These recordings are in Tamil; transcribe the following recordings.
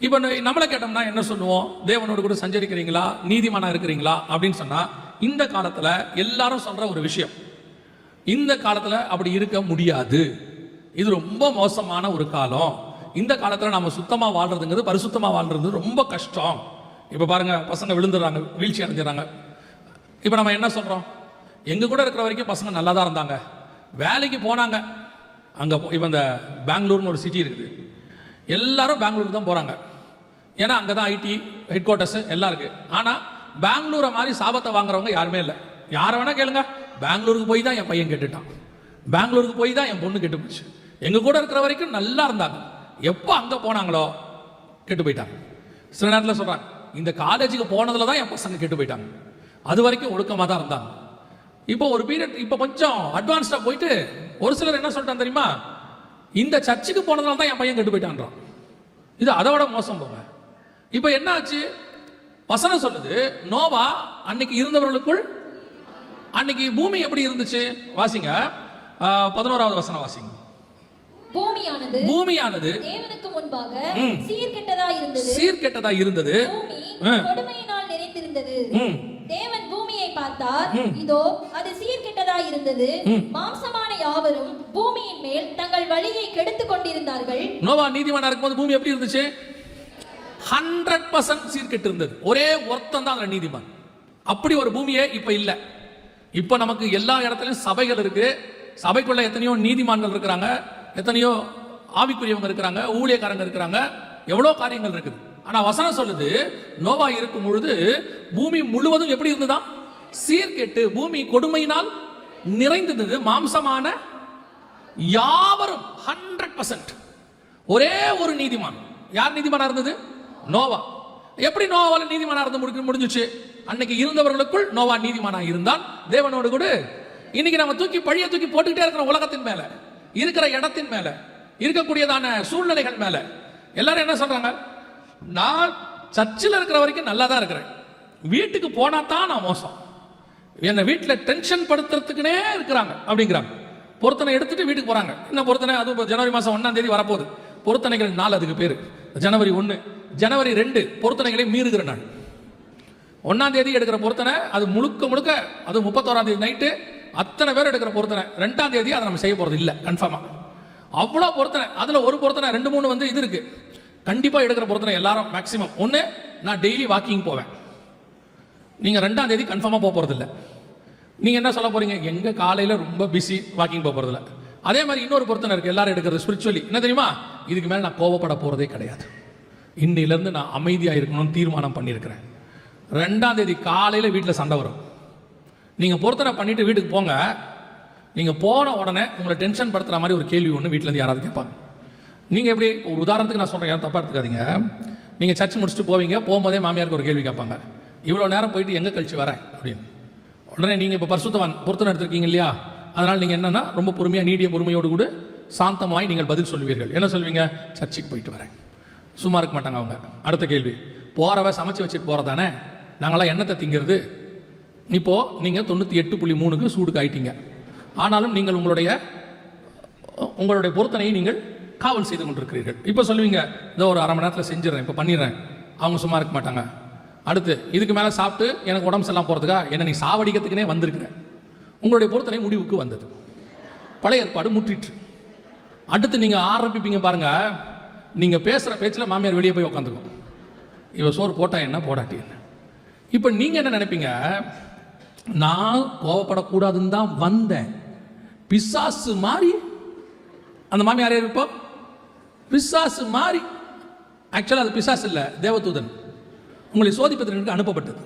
இப்போ நம்மளை கேட்டோம்னா என்ன சொல்லுவோம்? தேவனோடு கூட சஞ்சரிக்கிறீங்களா, நீதிமானா இருக்கிறீங்களா அப்படின்னு சொன்னா, இந்த காலத்துல எல்லாரும் சொல்ற ஒரு விஷயம், இந்த காலத்துல அப்படி இருக்க முடியாது, இது ரொம்ப மோசமான ஒரு காலம், இந்த காலத்துல நம்ம சுத்தமா வாழ்றதுங்கிறது, பரிசுத்தமா வாழ்றது ரொம்ப கஷ்டம். இப்ப பாருங்க, பசங்க விழுந்துடுறாங்க, வீழ்ச்சி அடைஞ்சிடறாங்க. இப்ப நம்ம என்ன சொல்றோம்? எங்க கூட இருக்கிற வரைக்கும் பசங்க நல்லா தான் இருந்தாங்க, வேலைக்கு போனாங்க அங்க. இப்ப இந்த பெங்களூர்னு ஒரு சிட்டி இருக்குது, எல்லாரும் பெங்களூருக்கு தான் போறாங்க. ஏன்னா அங்கதான் ஐடி ஹெட் குவார்ட்டர்ஸ் எல்லாம் இருக்கு. ஆனா பெங்களூரை மாதிரி சாபத்தை வாங்குறவங்க யாருமே இல்லை. யாரை வேணா கேளுங்க, பெங்களூருக்கு போய் தான் என் பையன் கெட்டுட்டான், பெங்களூருக்கு போய் தான் என் பொண்ணு கெட்டு போச்சு, எங்க கூட இருக்கிற வரைக்கும் நல்லா இருந்தாங்க, எப்போ அங்க போனாங்களோ கெட்டு போயிட்டாங்க. சில நேரத்தில் சொல்றாங்க, இந்த காலேஜுக்கு போனதுல தான் என் பசங்க கெட்டு போயிட்டாங்க, அது வரைக்கும் ஒழுக்கமாக தான் இருந்தாங்க. இப்போ ஒரு பீரியட், இப்போ கொஞ்சம் அட்வான்ஸ்டா போயிட்டு ஒரு சிலர் என்ன சொல்லிட்டாங்க தெரியுமா? இந்த சர்ச்சுக்கு போனதுனால தான் என் பையன் கெட்டு போயிட்டான்றான். இது அதை விட மோசம் போங்க. இப்போ என்ன ஆச்சு? வசனம் சொல்லுது, நோவா அன்னைக்கு இருந்தவர்களுக்குள், அன்னைக்கு பூமி எப்படி இருந்துச்சு? வாசிங்க 11வது வசனம் வாசிங்க. பூமியானது தேவனுக்கு முன்பாக சீர்கெட்டதா இருந்தது, கொடுமையினால் நிறைந்திருந்தது. தேவன் பூமியை பார்த்தார், இதோ அது சீர்கெட்டதா இருந்தது, மாம்சமான யாவரும் பூமியின் மேல் தங்கள் வழியை கெடுத்துக் கொண்டிருந்தார்கள். நோவா நீதிமானா இருக்கும்போது பூமி எப்படி இருந்துச்சு? 100% சீர்கெட்டு இருந்தது. ஒரே ஒருத்தன் தான் நீதிமான். அப்படி ஒரு பூமியே இப்ப இல்ல. இப்ப நமக்கு எல்லா இடத்துலயும் சபைகள் இருக்கு, சபைக்குள்ள எத்தனையோ நீதிமான்கள் இருக்கிறாங்க, எத்தனையோ ஆவிக்குரியவங்க இருக்கிறாங்க, ஊழியக்காரங்க இருக்கிறாங்க, எவ்வளவு காரியங்கள் இருக்குது. ஆனா வசனம் சொல்லுது, நோவா இருக்கும் பொழுது பூமி முழுவதும் எப்படி இருந்ததா? சீர்கெட்டு, பூமி கொடுமையினால் நிறைந்திருந்தது, மாம்சமான யாவரும் 100%. ஒரே ஒரு நீதிமான். யார் நீதிமானா இருந்தது? நோவா. எப்படி நோவாவால நீதிமானா இருந்து முடிஞ்சுச்சு? அன்னைக்கு இருந்தவர்களுக்குள் நோவா நீதிமானா இருந்தால் தேவனோடு கூட. இன்னைக்கு நம்ம பழிய தூக்கி போட்டுக்கிட்டே இருக்கிற உலகத்தின் மேல, இருக்கிற இடத்தின் மேல, இருக்கக்கூடியதான சூழ்நிலைகள் மேல. எல்லாரும் என்ன சொல்றாங்க? நான் சர்ச்சில் இருக்கிற வரைக்கும் நல்லா தான் இருக்கிறேன், வீட்டுக்கு போனா தான் நான் மோசம், என்ன வீட்டில் டென்ஷன் படுத்துறதுக்குனே இருக்கிறாங்க அப்படிங்கிறாங்க. பொருத்தனை எடுத்துட்டு வீட்டுக்கு போறாங்க. இன்னும் பொருத்தனை, அது ஜனவரி மாசம் 1ஆம் தேதி வரப்போகுது. பொருத்தனைகள் நாள், அதுக்கு பேரு ஜனவரி 1. ஜனவரி 2 பொருத்தனைகளை மீறுகிற நாள். 1ஆம் தேதி எடுக்கிற பொருத்தனை, அது முழுக்க முழுக்க, அது 31ஆம் தேதி நைட்டு அத்தனை பேர் எடுக்கிற பொருத்தனை. 2ஆம் தேதி அதை நம்ம செய்ய போறது இல்லை கன்ஃபார்மா. அவ்வளோ பொருத்தனை. அதுல ஒரு பொருத்தனை 2-3 வந்து இது இருக்கு, கண்டிப்பா எடுக்கிற பொருத்தனை எல்லாரும் மேக்சிமம். ஒன்று, நான் டெய்லி வாக்கிங் போவேன். நீங்க 2ஆம் தேதி கன்ஃபார்மா போறது இல்லை. நீங்க என்ன சொல்ல போறீங்க? எங்க காலையில ரொம்ப பிஸி, வாக்கிங் போறது இல்லை. அதே மாதிரி இன்னொரு பொருத்தனை இருக்கு எல்லாரும் எடுக்கிறது, ஸ்பிரிச்சுவலி. என்ன தெரியுமா? இதுக்கு மேல நான் கோவப்பட போறதே கிடையாது, இன்னிலிருந்து நான் அமைதியா இருக்கணும்னு தீர்மானம் பண்ணியிருக்கிறேன். 2ஆம் தேதி காலையில வீட்டில் சண்டை வரும். நீங்க பொருத்தனை பண்ணிட்டு வீட்டுக்கு போங்க, நீங்க போன உடனே உங்களை டென்ஷன் படுத்துற மாதிரி ஒரு கேள்வி ஒன்று வீட்டில இருந்து யாராவது கேட்பாங்க. நீங்க எப்படி, ஒரு உதாரணத்துக்கு நான் சொல்றேன், யாரும் தப்பா எடுத்துக்காதீங்க. நீங்க சர்ச் முடிச்சுட்டு போவீங்க, போகும்போதே மாமியாருக்கு ஒரு கேள்வி கேட்பாங்க, இவ்வளவு நேரம் போயிட்டு எங்க கழிச்சு வரேன் அப்படின்னு. உடனே நீங்க இப்ப பரிசுத்தவான் பொருத்தனை எடுத்திருக்கீங்க இல்லையா, அதனால நீங்க என்னன்னா ரொம்ப பொறுமையா, நீடிய பொறுமையோடு கூட சாந்தமாய் நீங்கள் பதில் சொல்லுவீர்கள். என்ன சொல்வீங்க? சர்ச்சுக்கு போயிட்டு வரேன். சும்மா இருக்க மாட்டாங்க அவங்க. அடுத்த கேள்வி, போறவ சமைச்சு வச்சுட்டு போறதானே, நாங்களாம் எண்ணத்தை திங்கிறது. இப்போ நீங்க 98.3க்கு சூடுக்கு ஆயிட்டீங்க, ஆனாலும் நீங்கள் உங்களுடைய பொருத்தனையை நீங்கள் காவல் செய்து கொண்டிருக்கிறீர்கள். இப்போ சொல்லுவீங்க, இதோ ஒரு அரை மணி நேரத்தில் செஞ்சிடறேன், இப்போ பண்ணிடுறேன். அவங்க சும்மா இருக்க மாட்டாங்க. அடுத்து, இதுக்கு மேலே சாப்பிட்டு எனக்கு உடம்பு செல்லாம் போகிறதுக்கா என்ன நீ சாவடிக்கிறதுக்குனே வந்திருக்கிறேன். உங்களுடைய பொருத்தனை முடிவுக்கு வந்தது, பழைய ஏற்பாடு முற்றிற்று. அடுத்து நீங்க ஆரம்பிப்பீங்க பாருங்க, நீங்க பேசுற பேச்சில் மாமியார் வெளியே போய் உட்காந்துக்கும், இவ சோறு போட்டா என்ன போடாட்டி என்ன. இப்போ நீங்க என்ன நினைப்பீங்க? நான் கோவப்படக்கூடாதுன்னு தான் வந்தேன், பிசாசு மாறி அந்த மாமியார் இப்போ பிசாசு மாறி. ஆக்சுவலாக அது பிசாசு இல்லை, தேவதூதன் உங்களை சோதிப்பதற்கு அனுப்பப்பட்டது.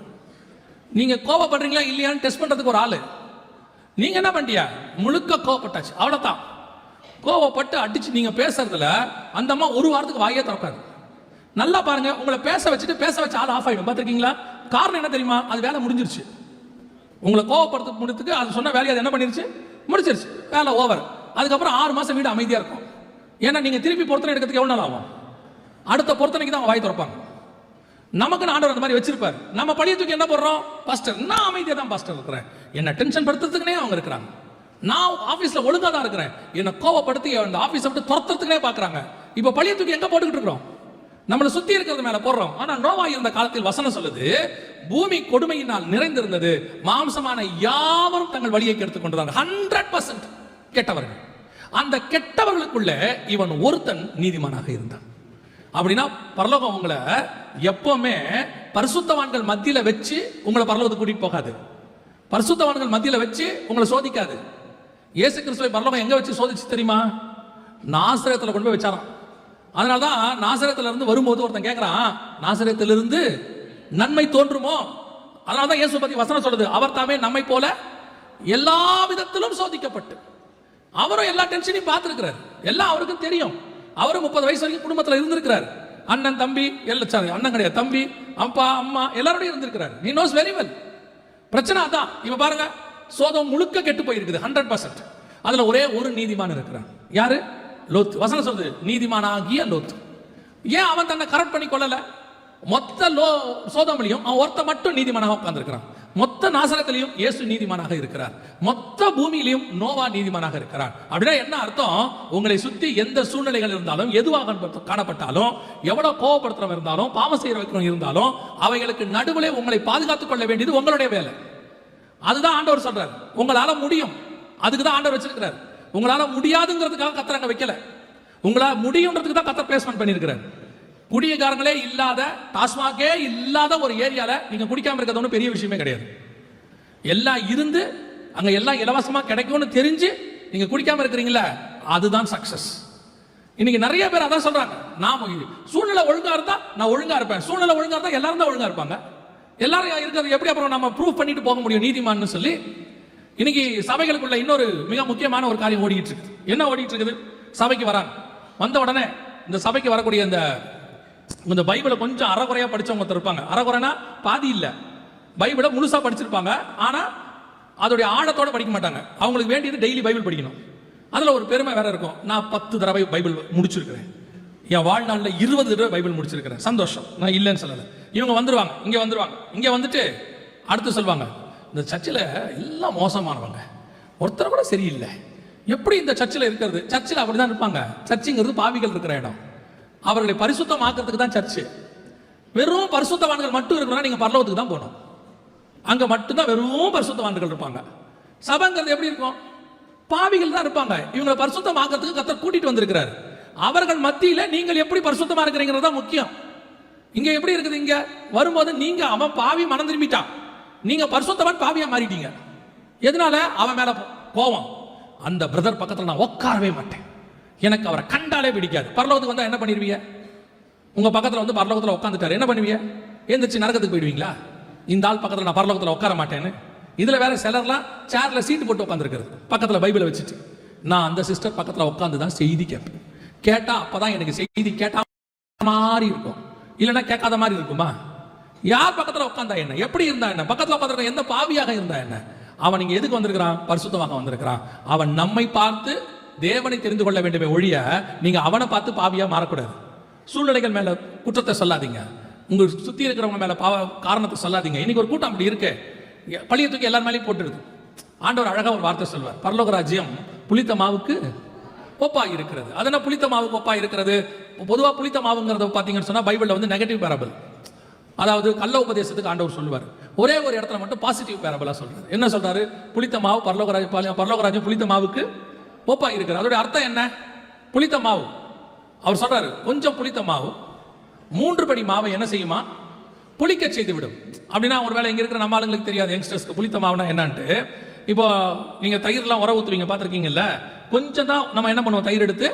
நீங்க கோவப்படுறீங்களா இல்லையான்னு டெஸ்ட் பண்றதுக்கு ஒரு ஆளு. நீங்க என்ன பண்ணியா? முழுக்க கோவப்பட்டாச்சு, அவ்வளவுதான். கோவப்பட்டு அடிச்சு நீங்க பேசுறதுல அந்த அம்மா ஒரு வாரத்துக்கு வாயே திறக்காது. நல்லா பாருங்க, உங்களை பேச வச்ச ஆள் ஆஃப் ஆயிடும். பார்த்துருக்கீங்களா? காரணம் என்ன தெரியுமா? அது வேலை முடிஞ்சிருச்சு. உங்களை கோவப்படுத்த முடித்துக்கு அது சொன்ன வேலையை அது என்ன பண்ணிருச்சு? முடிச்சிருச்சு, வேலை ஓவர். அதுக்கப்புறம் 6 மாசம் வீடு அமைதியா இருக்கும். ஏன்னா நீங்க திருப்பி பொருத்தனை எடுக்கிறதுக்கு எவ்வளவு நாள் ஆகும்? அடுத்த பொருத்தனைக்கு தான் வாய் திறப்பாங்க. நமக்கு ஆண்டவர் அந்த மாதிரி வச்சிருப்பாரு. நம்ம பழைய தூக்கி என்ன போடுறோம்? பாஸ்டர், நான் அமைதியா தான் பாஸ்டர் இருக்கிறேன், என்ன டென்ஷன் படுத்துறதுக்குனே அவங்க இருக்கிறாங்க. நான் ஆபீஸ்ல ஒழுங்கா தான் இருக்கிறேன், என்ன கோவப்படுத்தி அந்த ஆபீஸை விட்டு துரத்துறதுக்குனே பாக்குறாங்க. இப்ப பழைய தூக்கி எங்க போட்டுக்கிட்டு இருக்கிறோம்? நம்மளை சுத்தி இருக்கிறது மேல போடுறோம். ஆனா நோவா இருந்த காலத்தில் வசனம் சொல்லுது, பூமி கொடுமையினால் நிறைந்திருந்தது, மாம்சமான யாவரும் தங்கள் வழியை கெடுத்துக் கொண்டிருந்தாங்க. 100% கெட்டவர்கள். அந்த கெட்டவர்களுக்குள்ள இவன் ஒருத்தன் நீதிமானாக இருந்தான். அப்படின்னா பரலோகம் உங்களை எப்பவுமே பரிசுத்தவான்கள் மத்தியில வச்சு உங்களை பரலோகத்துக்கு கூட்டிட்டு போகாது. பரிசுத்தவான்கள் மத்தியில வச்சு உங்களை சோதிக்காது. இயேசு கிறிஸ்துவை பரலோகம் எங்க வச்சு சோதிச்சு தெரியுமா? நாசரேத்துல கொண்டு போய் வச்சாராம். அதனாலதான் நாசரேத்துல இருந்து வரும்போது ஒருத்தன் கேட்கிறான், நாசரேத்திலிருந்து நன்மை தோன்றுமோ? அதனாலதான் இயேசு பத்தி வசனம் சொல்லுது, அவர் தாமே நம்மை போல எல்லா விதத்திலும் சோதிக்கப்பட்டு. அவரும் எல்லா டென்ஷனையும் பார்த்திருக்கிறார், எல்லாம் அவருக்கும் தெரியும். அவரும் 30 வயசு வரைக்கும் குடும்பத்தில் இருந்திருக்கிறார். அண்ணன் தம்பி எல்லாம், அண்ணன் கிடையாது, தம்பி அப்பா அம்மா எல்லாரோடையும் இருந்திருக்கிறார். he knows very well. பிரச்சனை அதான். இவ பாருங்க, சோதம் முழுக்க கெட்டு போயிருக்குது 100%. அதுல ஒரே ஒரு நீதிமான் இருக்கிறான். யாரு? லோத். வசனம் சொல்லுது, நீதிமானாகிய லோத். ஏன் அவன் தன்னை கரெக்ட் பண்ணி கொள்ளல? மொத்த சோதமிலையும் அவன் ஒருத்த மட்டும் நீதிமானாக உட்கார்ந்திருக்கிறான். மொத்த நாசரத்திலையும் இயேசு நீதிமானாக இருக்கிறார். மொத்த பூமியிலையும் நோவா நீதிமானாக இருக்கிறார். அப்படின்னா என்ன அர்த்தம்? உங்களை சுத்தி எந்த சூழ்நிலைகள் இருந்தாலும், எதுவாக காணப்பட்டாலும், எவ்வளவு கோபப்படுத்துறவங்க இருந்தாலும், பாவம் செய்யறவங்க இருந்தாலும், அவைகளுக்கு நடுவிலே உங்களை பாதுகாத்துக் கொள்ள வேண்டியது உங்களுடைய வேலை. அதுதான் ஆண்டவர் சொல்றார். உங்களால முடியும், அதுக்கு தான் ஆண்டவர் வச்சிருக்கிறார். உங்களால முடியாதுங்கிறதுக்காக கர்த்தர் அங்க வைக்கல, உங்களால முடியும்ன்றதுக்கு தான் கர்த்தர் பிளேஸ்மென்ட் பண்ணியிருக்கிறார். குடியக்காரங்களே இல்லாத, டாஸ்மாகே இல்லாத ஒரு ஏரியால நீங்க குடிக்காம இருக்கிறது ஒன்றும் பெரிய விஷயமே கிடையாது. எல்லாம் இருந்து அங்க எல்லாம் இலவசமா கிடைக்கும்னு தெரிஞ்சு நீங்க குடிக்காம இருக்கிறீங்களா, அதுதான் சக்சஸ். இன்னைக்கு நிறைய பேர் அதான் சொல்றாங்க, நான் சூழ்நிலை ஒழுங்கா இருந்தா நான் ஒழுங்கா இருப்பேன், சூழ்நிலை ஒழுங்கா இருந்தா எல்லாரும் தான் ஒழுங்கா இருப்பாங்க. எல்லாரும் இருக்கிறது எப்படி அப்புறம் நம்ம ப்ரூவ் பண்ணிட்டு போக முடியும் நீதிமான்னு சொல்லி? இன்னைக்கு சபைகளுக்குள்ள இன்னொரு மிக முக்கியமான ஒரு காரியம் ஓடிட்டு இருக்குது. என்ன ஓடிட்டு இருக்குது? சபைக்கு வராங்க, வந்த உடனே இந்த சபைக்கு வரக்கூடிய இந்த பைபிளை கொஞ்சம் அறகுறையா படிச்சவங்க இருப்பாங்க. அறகுறைனா பாதி இல்ல, பைபிளை முழுசா படிச்சிருப்பாங்க, ஆனா அதோடைய ஆழத்தோட படிக்க மாட்டாங்க. அவங்களுக்கு வேண்டியது டெய்லி பைபிள் படிக்கணும். அதுல ஒரு பெருமை வேற இருக்கும், நான் 10 தடவை பைபிள் முடிச்சிருக்கிறேன், என் வாழ்நாள்ல 20 தடவை பைபிள் முடிச்சிருக்கிறேன். சந்தோஷம், நான் இல்லைன்னு சொல்லல. இவங்க வந்துருவாங்க, இங்க வந்துட்டு அடுத்து சொல்லுவாங்க, இந்த சர்ச்சில் எல்லாம் மோசமானவங்க, ஒருத்தர் கூட சரியில்லை, எப்படி இந்த சர்ச்சில் இருக்கிறது? சர்ச்சில் அப்படிதான் இருப்பாங்க. சர்ச்சுங்கிறது பாவிகள் இருக்கிற இடம், அவர்களை பரிசுத்தமாக்குறதுக்கு தான் சர்ச்சு. வெறும் பரிசுத்தவான்கள் மட்டும் இருக்கணும்னா நீங்க பரலோகத்துக்கு தான் போகணும். அங்க மட்டும்தான் வெறும் பரிசுத்தவான்கள் இருப்பாங்க. சபைங்கிறது எப்படி இருக்கும்? பாவிகள் தான் இருப்பாங்க. இவங்களை பரிசுத்தமாக்குறதுக்கு கர்த்தர் கூட்டிட்டு வந்திருக்கிறார். அவர்கள் மத்தியில நீங்கள் எப்படி பரிசுத்தமா இருக்கிறீங்கிறது தான் முக்கியம். இங்க எப்படி இருக்குது? இங்க வரும்போது நீங்க அவன் பாவி மனம் திரும்பிட்டான், நீங்க பரிசுத்தவான் பாவியா மாறிட்டீங்க. எதனால? அவன் மேல கோவம். அந்த பிரதர் பக்கத்துல நான் உட்காரவே மாட்டேன், எனக்கு அவரை கண்டாலே பிடிக்காது. பரலோகத்துக்கு வந்தா என்ன பண்ணிடுவீங்க? உங்க பக்கத்துல வந்து பரலோகத்துல உட்காந்துட்டாரு, என்ன பண்ணுவீங்க? எந்திரிச்சு நரகத்துக்கு போயிடுவீங்களா? இந்த ஆள் பக்கத்துல நான் பரலோகத்துல உட்கார மாட்டேன்னு. இதுல வேற சிலர்லாம் சேர்ல சீட்டு போட்டு உட்காந்துருக்கிறது, பக்கத்துல பைபிளை வச்சுட்டு. நான் அந்த சிஸ்டர் பக்கத்துல உட்காந்து தான் செய்தி கேட்பேன். கேட்டா அப்பதான் எனக்கு செய்தி கேட்டா மாதிரி இருக்கும், இல்லைன்னா கேட்காத மாதிரி இருக்குமா? யார் பக்கத்துல உட்காந்தா என்ன, எப்படி இருந்தா என்ன, பக்கத்துல உட்காந்துருக்க எந்த பாவியாக இருந்தா என்ன? அவன் இங்க எதுக்கு வந்திருக்கிறான்? பரிசுத்தமாக வந்திருக்கிறான். அவன் நம்மை பார்த்து தேவனை தெரிந்து கொள்ள வேண்டுமே ஒழிய நீங்க அவனை பார்த்து பாவியா மாறக்கூடாது. சூழ்நிலைகள் மேல குற்றத்தை சொல்லாதீங்க, உங்களுக்கு சுத்தி இருக்கிறவங்க மேல காரணத்தை சொல்லாதீங்க. இன்னைக்கு ஒரு கூட்டம் அப்படி இருக்கு, பழிய தூக்கி எல்லார் மேலேயும் போட்டுருது. ஆண்டவர் அழகா ஒரு வார்த்தை சொல்வார், பரலோக ராஜ்யம் புளித்த மாவுக்கு ஒப்பா இருக்கிறது. அதனால புளித்த மாவுக்கு ஒப்பா இருக்கிறது. பொதுவா புளித்த மாவுங்கிறத பாத்தீங்கன்னு சொன்னா பைபிள்ல வந்து நெகட்டிவ் பேரபிள், அதாவது கள்ள உபதேசத்துக்கு ஆண்டவர் சொல்லுவார். ஒரே ஒரு இடத்துல மட்டும் பாசிட்டிவ் பேரபிளா சொல்றாரு. என்ன சொல்றாரு? புளித்த மாவு பரலோகராஜ்யம் புளித்த மாவுக்கு ஒப்பா இருக்கிறது. அதோட அர்த்தம் என்ன? புளித்த மாவு, அவர் சொல்றாரு கொஞ்சம் புளித்த மாவு 3 படி மாவை என்ன செய்யுமா? புளிக்க செய்து விடும். அப்படின்னா ஒருவேளை இங்க இருக்கிற நம்ம ஆளுங்களுக்கு தெரியாது, யங்ஸ்டர்ஸ்க்கு புளித்த மாவுனா என்னன்ட்டு. இப்போ நீங்க தயிர்லாம் உர ஊத்துவீங்க, பார்த்துருக்கீங்கல்ல? கொஞ்சம் தான் நம்ம என்ன பண்ணுவோம், தயிர் எடுத்து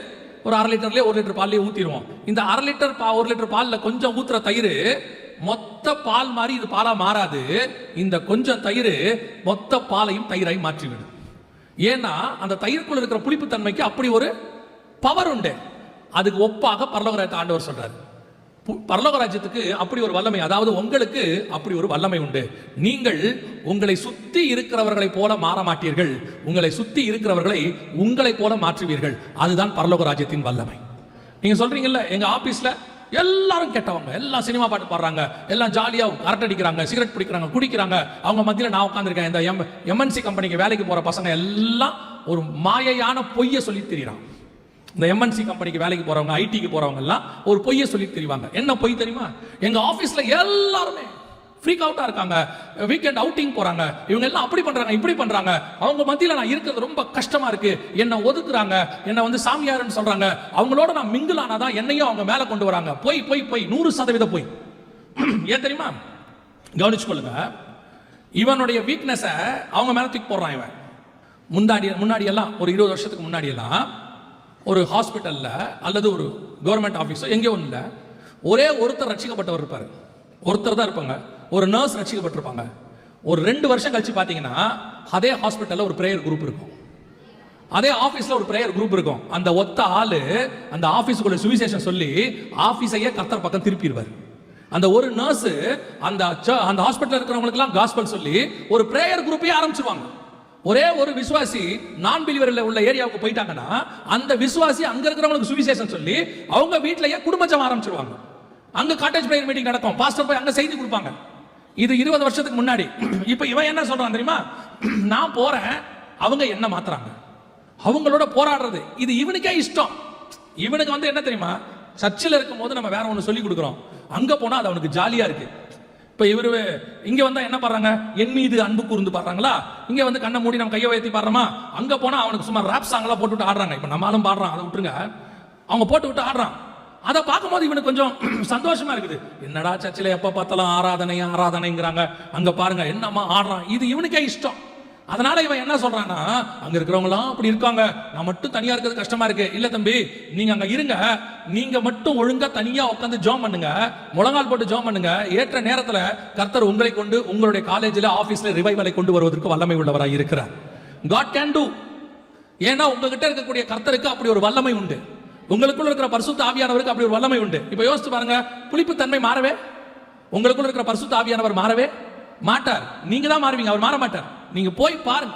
ஒரு 1/2 லிட்டர்லயே 1 லிட்டர் பால்லேயே ஊத்திடுவோம். இந்த 1/2 லிட்டர் 1 லிட்டர் பால்ல கொஞ்சம் ஊத்துற தயிர் மொத்த பால் மாதிரி இது பாலா மாறாது. இந்த கொஞ்சம் தயிர் மொத்த பாலையும் தயிராய் மாற்றிவிடும். ஏன்னா அந்த தயிர்க்குள்ள இருக்கிற புளிப்பு தன்மைக்கு அப்படி ஒரு பவர் உண்டு. அதுக்கு ஒப்பாக பரலோகராஜ்யத்தை ஆண்டவர் சொல்றாரு. பரலோகராஜ்யத்துக்கு அப்படி ஒரு வல்லமை, அதாவது உங்களுக்கு அப்படி ஒரு வல்லமை உண்டு. நீங்கள் உங்களை சுத்தி இருக்கிறவர்களை போல மாற மாட்டீர்கள், உங்களை சுத்தி இருக்கிறவர்களை உங்களை போல மாற்றுவீர்கள். அதுதான் பரலோகராஜ்யத்தின் வல்லமை. நீங்க சொல்றீங்கல்ல, எங்க ஆபீஸ்ல எல்லாரும் கெட்டவங்க, எல்லாம் சினிமா பாட்டு பாடுறாங்க, எல்லாம் ஜாலியா அரட்டை அடிக்கிறாங்க, சிகரெட் பிடிக்கிறாங்க, குடிக்கிறாங்க, அவங்க மத்தியில் நான் உட்காந்துருக்கேன். இந்த எம்என்சி கம்பெனிக்கு வேலைக்கு போற பசங்க எல்லாம் ஒரு மாயையான பொய்யை சொல்லி திரிறான். இந்த எம்என்சி கம்பெனிக்கு வேலைக்கு போறவங்க, ஐடிக்கு போறவங்க எல்லாம் ஒரு பொய்யை சொல்லி தெரிவாங்க. என்ன பொய் தெரியுமா? எங்க ஆபீஸ்ல எல்லாருமே ஃப்ரீக் அவுட்டா இருக்காங்க, வீக்கெண்ட் அவுட்டிங் போறாங்க, இவங்க எல்லாம் அப்படி பண்றாங்க இப்படி பண்றாங்க, அவங்க மத்தியில நான் இருக்கிறது ரொம்ப கஷ்டமா இருக்கு, என்ன ஒதுக்குறாங்க, என்ன வந்து சாமியார்னு சொல்றாங்க, அவங்களோட நான் மிங்கிள் ஆனாதான் என்னையும் அவங்க மேல கொண்டு வராங்க. போய் போய் போய் 100% போய். ஏன் தெரியுமா? கவனிச்சுக்கொள்ளுங்க. இவனுடைய வீக்னஸ அவங்க மேல தூக்கி போடுறான். இவன் முன்னாடி எல்லாம் ஒரு 20 வருஷத்துக்கு முன்னாடி எல்லாம் ஒரு ஹாஸ்பிட்டல்ல அல்லது ஒரு கவர்மெண்ட் ஆபீஸோ எங்கேயோ ஒண்ணு இல்ல, ஒரே ஒருத்தர் ரட்சிக்கப்பட்டவர் இருப்பாரு, ஒருத்தர் தான் இருப்பாங்க. ஒரு நர்ஸ் ரட்சிக்கப்பட்டிருப்பாங்க. ஒரு 2 வருஷம் கழிச்சு பாத்தீங்கன்னா அதே ஹாஸ்பிட்டல்ல ஒரு பிரேயர் குரூப் இருக்கும், அதே ஆபீஸ்ல ஒரு பிரேயர் குரூப் இருக்கும். அந்த ஒத்த ஆளு அந்த ஆபீஸுக்குள்ள சுவிசேஷம் சொல்லி ஆபீஸையே கர்த்தர் பக்கம் திருப்பிடுவார். அந்த ஒரு நர்ஸ் அந்த ஹாஸ்பிட்டல் இருக்கிறவங்களுக்கு எல்லாம் காஸ்பல் சொல்லி ஒரு பிரேயர் குரூப்பே ஆரம்பிச்சிருவாங்க. ஒரே ஒரு விசுவாசி நான் பிலிவர்ல உள்ள ஏரியாவுக்கு போயிட்டாங்கன்னா அந்த விசுவாசி அங்க இருக்கிறவங்களுக்கு சுவிசேஷம் சொல்லி அவங்க வீட்டிலேயே குடும்பச்சம் ஆரம்பிச்சிருவாங்க. அங்க காட்டேஜ் பிரேயர் மீட்டிங் நடக்கும், பாஸ்டர் போய் அங்க செய்தி கொடுப்பாங்க. இது 20 வருஷத்துக்கு முன்னாடி. இப்ப இவன் என்ன சொல்றான் தெரியுமா? நான் போறேன், அவங்க என்ன மாத்துறாங்க, அவங்களோட போராடுறது இது இவனுக்கே இஷ்டம். இவனுக்கு வந்து என்ன தெரியுமா? சர்ச்சில் இருக்கும் போது நம்ம வேற ஒண்ணு சொல்லி கொடுக்குறோம், அங்க போனா அது அவனுக்கு ஜாலியா இருக்கு. இப்ப இவரு இங்க வந்தா என்ன பாடுறாங்க? என் மீது அன்பு கூர்ந்து பாடுறாங்களா? இங்க வந்து கண்ணை மூடி நம்ம கையை உயர்த்தி பாடுறோமா? அங்க போனா அவனுக்கு சும்மா ராப் சாங் எல்லாம் போட்டு விட்டு ஆடுறாங்க. இப்ப நம்மளும் பாடுறான், அதை விட்டுருங்க, அவங்க போட்டு விட்டு ஆடுறான். அதை பார்க்கும்போது இவனுக்கு கொஞ்சம் சந்தோஷமா இருக்குது. என்னடா சர்ச்சில் எப்ப பார்த்தாலும் ஆராதனைங்கிறாங்க, அங்க பாருங்க என்னம்மா ஆடுறான், இது இவனுக்கே இஷ்டம். அதனால இவன் என்ன சொல்றான்னா, அங்க இருக்கிறவங்களாம் அப்படி இருக்காங்க, நான் மட்டும் தனியா இருக்கிறது கஷ்டமா இருக்கு. இல்ல தம்பி, நீங்க அங்க இருங்க, நீங்க மட்டும் ஒழுங்கா தனியா உட்காந்து ஜெபம் பண்ணுங்க, முழங்கால் போட்டு ஜெபம் பண்ணுங்க. ஏற்ற நேரத்துல கர்த்தர் உங்களை கொண்டு உங்களுடைய காலேஜ்ல ஆபீஸ்ல ரிவைவலை கொண்டு வருவதற்கு வல்லமை உள்ளவராக இருக்கிறார். God can do. ஏன்னா உங்ககிட்ட இருக்கக்கூடிய கர்த்தருக்கு அப்படி ஒரு வல்லமை உண்டு, உங்களுக்குள்ள இருக்கிற பரிசுத்த ஆவியானவருக்கு அப்படி ஒரு வல்லமை உண்டு. இப்ப யோசிச்சு பாருங்க, புளிப்பு தன்மை மாறவே, உங்களுக்குள்ள இருக்கிற பரிசுத்த ஆவியானவர் மாறவே மாட்டார், நீங்க தான் மாறுவீங்க, அவர் மாற மாட்டார். நீங்க போய் பாருங்க.